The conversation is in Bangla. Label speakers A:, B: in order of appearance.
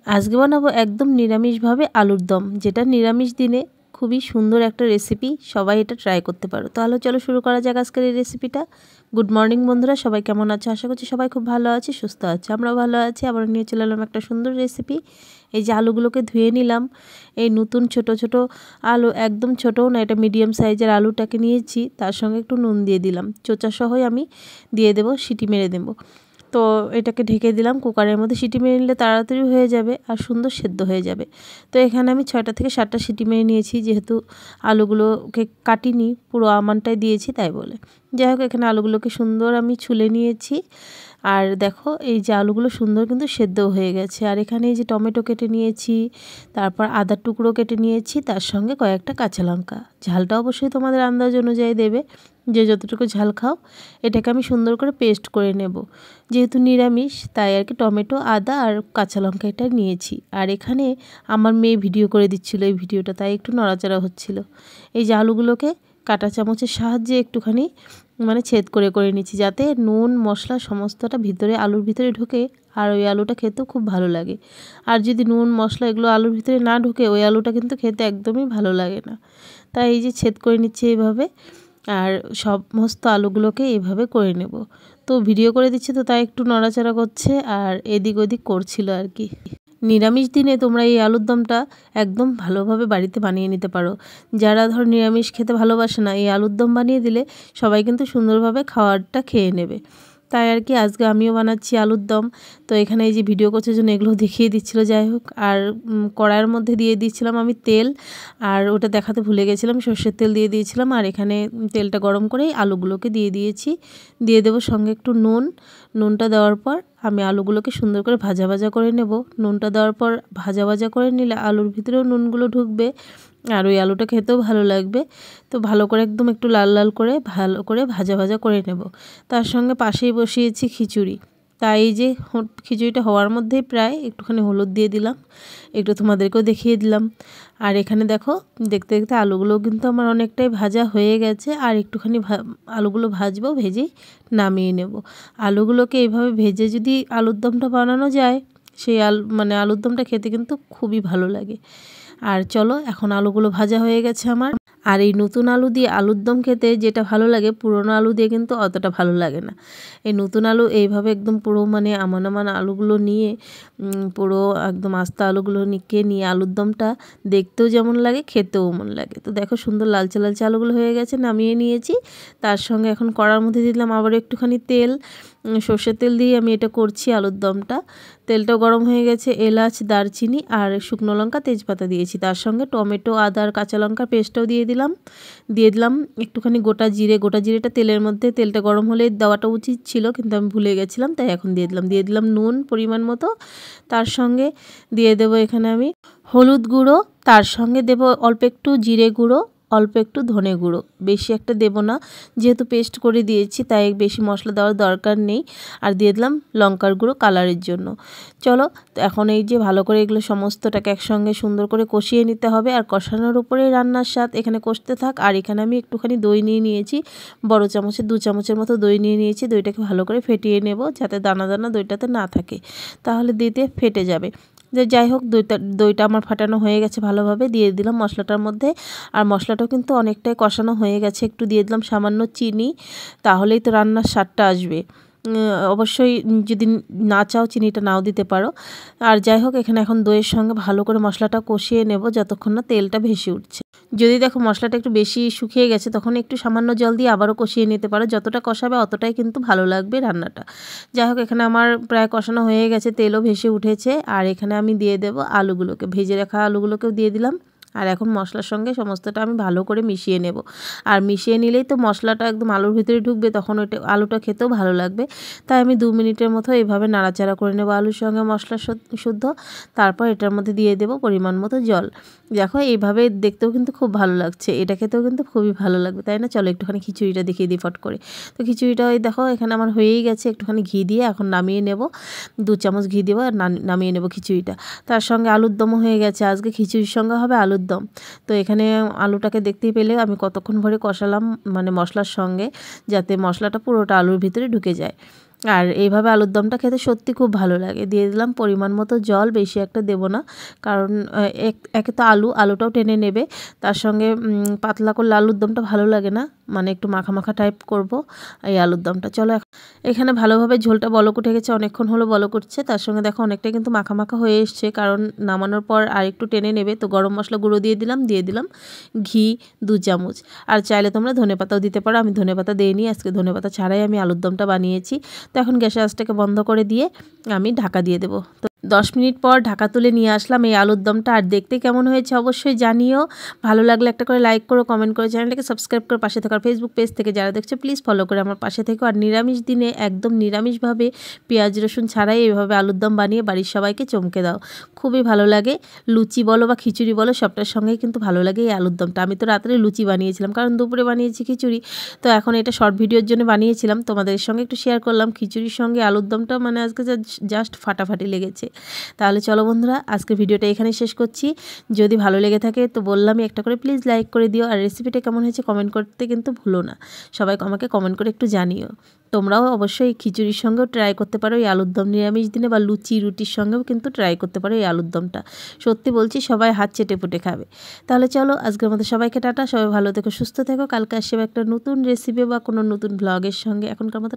A: আজকে বানাবো একদম নিরামিষভাবে আলুর দম, যেটা নিরামিষ দিনে খুবই সুন্দর একটা রেসিপি। সবাই এটা ট্রাই করতে পারো। তাহলে চলো শুরু করা যাক আজকের এই রেসিপিটা। গুড মর্নিং বন্ধুরা, সবাই কেমন আছে? আশা করছি সবাই খুব ভালো আছে, সুস্থ আছে। আমরাও ভালো আছি। আবার নিয়ে চলে এলাম একটা সুন্দর রেসিপি। এই যে আলুগুলোকে ধুয়ে নিলাম। এই নতুন ছোট ছোট আলু, একদম ছোটও না, এটা মিডিয়াম সাইজের আলুটাকে নিয়েছি। তার সঙ্গে একটু নুন দিয়ে দিলাম, চোচা সহই আমি দিয়ে দেবো, সিটি মেরে দেবো। তো এটাকে ঢেকে দিলাম। কুকারের মধ্যে সিটি মেরে নিলে তাড়াতাড়ি হয়ে যাবে আর সুন্দর সেদ্ধ হয়ে যাবে। তো এখানে আমি 6টা থেকে 7টা সিটি মেরে নিয়েছি, যেহেতু আলুগুলোকে কাটিনি, পুরো আমানটাই দিয়েছি তাই বলে। যাই হোক, এখানে আলুগুলোকে সুন্দর আমি ছুলে নিয়েছি। আর দেখো এই যে আলুগুলো সুন্দর কিন্তু সেদ্ধ হয়ে গেছে। আর এখানে এই যে টমেটো কেটে নিয়েছি, তারপর আদার টুকরো কেটে নিয়েছি, তার সঙ্গে কয়েকটা কাঁচা লঙ্কা। ঝালটা অবশ্যই তোমাদের আন্দাজ অনুযায়ী দেবে, যে যতটুকু ঝাল খাও। এটাকে আমি সুন্দর করে পেস্ট করে নেব। যেহেতু নিরামিষ তাই আর কি টমেটো, আদা আর কাঁচা লঙ্কা এটা নিয়েছি। আর এখানে আমার মেয়ে ভিডিও করে দিচ্ছিল এই ভিডিওটা, তাই একটু নড়াচড়া হচ্ছিল। এই যে আলুগুলোকে কাঁটা চামচের সাহায্যে একটুখানি ছেদ করে করে নিচ্ছি, যাতে নুন মশলা সমস্তটা ভিতরে আলুর ভিতরে ঢোকে। আর ওই আলুটা খেতেও খুব ভালো লাগে। আর যদি নুন মশলা এগুলো আলুর ভিতরে না ঢোকে, ওই আলুটা কিন্তু খেতে একদমই ভালো লাগে না। তাই এই যে ছেদ করে নিচ্ছি এইভাবে। আর সমস্ত আলুগুলোকে এইভাবে করে নেব। তো ভিডিও করে দিচ্ছে তো তাই একটু নড়াচড়া করছে আর এদিক ওদিক করছিল আর কি। নিরামিষ দিনে তোমরা এই আলুর দমটা একদম ভালোভাবে বাড়িতে বানিয়ে নিতে পারো। যারা ধর নিরামিষ খেতে ভালোবাসে না, এই আলুর দম বানিয়ে দিলে সবাই কিন্তু সুন্দরভাবে খাবারটা খেয়ে নেবে। তাই আর কি আজকে আমিও বানাচ্ছি আলুর দম। তো এখানে এই যে ভিডিও করছে জন্য এগুলো দেখিয়ে দিচ্ছিলো। যাই হোক, আর কড়াইয়ের মধ্যে দিয়ে দিয়েছিলাম আমি তেল, আর ওটা দেখাতে ভুলে গেছিলাম, সর্ষের তেল দিয়ে দিয়েছিলাম। আর এখানে তেলটা গরম করেই আলুগুলোকে দিয়ে দিয়েছি। দিয়ে দেবো সঙ্গে একটু নুনটা দেওয়ার পর আমি আলুগুলোকে সুন্দর করে ভাজা ভাজা করে নেব। নুনটা দেওয়ার পর ভাজা ভাজা করে নিলে আলুর ভিতরেও নুনগুলো ঢুকবে, আর ওই আলুটা খেতেও ভালো লাগবে। তো ভালো করে একদম একটু লাল লাল করে ভালো করে ভাজা ভাজা করে নেব। তার সঙ্গে পাশেই বসিয়েছি খিচুড়ি। তাই এই যে খিচুড়িটা হওয়ার মধ্যেই প্রায় একটুখানি হলুদ দিয়ে দিলাম, একটু তোমাদেরকেও দেখিয়ে দিলাম। আর এখানে দেখো দেখতে দেখতে আলুগুলো কিন্তু আমার অনেকটাই ভাজা হয়ে গেছে। আর একটুখানি আলুগুলো ভাজবো, ভেজেই নামিয়ে নেব। আলুগুলোকে এইভাবে ভেজে যদি আলুর দমটা বানানো যায়, সেই আলুর দমটা খেতে কিন্তু খুবই ভালো লাগে। আর চলো, এখন আলুগুলো ভাজা হয়ে গেছে আমার। আর এই নতুন আলু দিয়ে আলুর দম খেতে যেটা ভালো লাগে, পুরোনো আলু দিয়ে কিন্তু অতটা ভালো লাগে না। এই নতুন আলু এইভাবে একদম পুরো আমান আলুগুলো নিয়ে, পুরো একদম আস্তা আলুগুলো নিয়ে আলুর দমটা দেখতেও যেমন লাগে, খেতেও মন লাগে। তো দেখো সুন্দর লালচে লালচে আলুগুলো হয়ে গেছে, নামিয়ে নিয়েছি। তার সঙ্গে এখন কড়ার মধ্যে দিলাম আবার একটুখানি তেল, সর্ষের তেল দিয়ে আমি এটা করছি আলুর দমটা। তেলটা গরম হয়ে গেছে, এলাচ, দারচিনি আর শুকনো লঙ্কা, তেজপাতা দিয়েছি। তার সঙ্গে টমেটো, আদা আর কাঁচা লঙ্কার পেস্টটাও দিয়ে দিলাম একটুখানি গোটা জিরেটা তেলের মধ্যে, তেলটা গরম হলে দেওয়াটা উচিত ছিল, কিন্তু আমি ভুলে গেছিলাম, তাই এখন দিয়ে দিলাম নুন পরিমাণ মতো। তার সঙ্গে দিয়ে দেবো এখানে আমি হলুদ গুঁড়ো, তার সঙ্গে দেব অল্প একটু জিরে গুঁড়ো, অল্প একটু ধনে গুঁড়ো, বেশি একটা দেব না, যেহেতু পেস্ট করে দিয়েছি তাই বেশি মশলা দেওয়ার দরকার নেই। আর দিয়ে দিলাম লঙ্কার গুঁড়ো কালারের জন্য। চলো, তো এখন এই যে ভালো করে এগুলো সমস্তটাকে একসঙ্গে সুন্দর করে কষিয়ে নিতে হবে। আর কষানোর উপরেই রান্নার স্বাদ, এখানে কষতে থাক। আর এখানে আমি একটুখানি দই নিয়ে নিয়েছি, বড় চামচের 2 চামচের মতো দই নিয়ে নিয়েছি। দইটাকে ভালো করে ফেটিয়ে নেব, যাতে দানা দানা দইটাতে না থাকে, তাহলে দিতে ফেটে যাবে। যাই হোক, দইটা আমার ফাটানো হয়ে গেছে ভালোভাবে। দিয়ে দিলাম মশলাটার মধ্যে। আর মশলাটাও কিন্তু অনেকটাই কষানো হয়ে গেছে। একটু দিয়ে দিলাম সামান্য চিনি, তাহলেই তো রান্নার স্বাদটা আসবে। অবশ্যই যদি না চাও চিনিটা নাও দিতে পারো। আর যাই হোক, এখানে এখন দইয়ের সঙ্গে ভালো করে মশলাটা কষিয়ে নেব যতক্ষণ না তেলটা ভেসে উঠছে। যদি দেখো মশলাটা একটু বেশি শুকিয়ে গেছে, তখন একটু সামান্য জল দিয়ে আবারও কষিয়ে নিতে পারো। যতটা কষাবে অতটাই কিন্তু ভালো লাগবে রান্নাটা। যাই হোক, এখানে আমার প্রায় কষানো হয়ে গেছে, তেলও ভেসে উঠেছে। আর এখানে আমি দিয়ে দেবো আলুগুলোকে, ভেজে রাখা আলুগুলোকেও দিয়ে দিলাম। আর এখন মশলার সঙ্গে সমস্তটা আমি ভালো করে মিশিয়ে নেব। আর মিশিয়ে নিলেই তো মশলাটা একদম আলুর ভিতরে ঢুকবে, তখন ওইটা আলুটা খেতেও ভালো লাগবে। তাই আমি 2 মিনিটের মতো এইভাবে নাড়াচাড়া করে নেব আলুর সঙ্গে মশলা শুদ্ধ। তারপর এটার মধ্যে দিয়ে দেব পরিমাণ মতো জল। দেখো এইভাবে দেখতেও কিন্তু খুব ভালো লাগছে, এটা খেতেও কিন্তু খুবই ভালো লাগবে, তাই না? চলো একটুখানি খিচুড়িটা দেখিয়ে দিই ফট করে। তো খিচুড়িটা ওই দেখো এখানে আমার হয়েই গেছে। একটুখানি ঘি দিয়ে এখন নামিয়ে নেব, 2 চামচ ঘি দেবো আর নামিয়ে নেব খিচুড়িটা। তার সঙ্গে আলুর দমও হয়ে গেছে। আজকে খিচুড়ির সঙ্গে হবে আলুর দম। তো এখানে আলুটাকে দেখতেই পেলে আমি কতক্ষণ ধরে কষালাম মশলার সঙ্গে, যাতে মশলাটা পুরোটা আলুর ভিতরে ঢুকে যায়। আর এইভাবে আলুর দমটা খেতে সত্যি খুব ভালো লাগে। দিয়ে দিলাম পরিমাণ মতো জল, বেশি একটা দেব না, কারণ একে তো আলুটাও টেনে নেবে, তার সঙ্গে পাতলা করলে আলুর দমটা ভালো লাগে না, মানে একটু মাখা মাখা টাইপ করব এই আলুর দমটা। চলো এখানে ভালোভাবে ঝোলটা বলক উঠে গেছে, অনেকক্ষণ হলো বলক উঠছে, তার সঙ্গে দেখো অনেকটা কিন্তু মাখা মাখা হয়ে এসছে, কারণ নামানোর পর আর একটু টেনে নেবে। তো গরম মশলা গুঁড়ো দিয়ে দিলাম ঘি 2 চামচ, আর চাইলে তোমরা ধনেপাতাও দিতে পারো। আমি ধনেপাতা দিইনি, আজকে ধনেপাতা ছাড়াই আমি আলুর দমটা বানিয়েছি। তো এখন গ্যাসের আঁচটাকে বন্ধ করে দিয়ে আমি ঢাকা দিয়ে দেবো। তো 10 মিনিট পর ঢাকা তুলে নিয়ে আসলাম এই আলুর দমটা। আর দেখতে কেমন হয়েছে অবশ্যই জানিও। ভালো লাগলে একটা করে লাইক করো, কমেন্ট করো, চ্যানেলটাকে সাবস্ক্রাইব করো, পাশে থাকার ফেসবুক পেজ থেকে যারা দেখছো প্লিজ ফলো করে আমার পাশে থেকো। আর নিরামিষ দিনে একদম নিরামিষভাবে পেঁয়াজ রসুন ছাড়াই এইভাবে আলুর দম বানিয়ে বাড়ির সবাইকে চমকে দাও, খুবই ভালো লাগে। লুচি বলো বা খিচুড়ি বলো, সবটার সঙ্গেই কিন্তু ভালো লাগে এই আলুর দমটা। আমি তো রাত্রে লুচি বানিয়েছিলাম, কারণ দুপুরে বানিয়েছি খিচুড়ি। তো এখন এটা শর্ট ভিডিওর জন্য বানিয়েছিলাম, তোমাদের সঙ্গে একটু শেয়ার করলাম। খিচুড়ির সঙ্গে আলুর দমটা মানে আজকে জাস্ট ফাটাফাটি লেগেছে। তাহলে চলো বন্ধুরা, আজকের ভিডিওটা এখানে শেষ করছি। যদি ভালো লেগে থাকে তো বললামই একটা করে প্লিজ লাইক করে দিও, আর রেসিপিটা কেমন হয়েছে কমেন্ট করতে কিন্তু ভুলো না। সবাই আমাকে কমেন্ট করে একটু জানিও। তোমরাও অবশ্যই খিচুড়ির সঙ্গেও ট্রাই করতে পারো এই আলুর দম, নিরামিষ দিনে বা লুচি রুটির সঙ্গেও কিন্তু ট্রাই করতে পারো এই আলুর দমটা। সত্যি বলছি সবাই হাত চেটে পুটে খাবে। তাহলে চলো আজকের মতো সবাইকে টাটা, সবাই ভালো থেকো, সুস্থ থেকো। কালকে আসবে একটা নতুন রেসিপি বা কোনো নতুন ব্লগের সঙ্গে। এখনকার মতো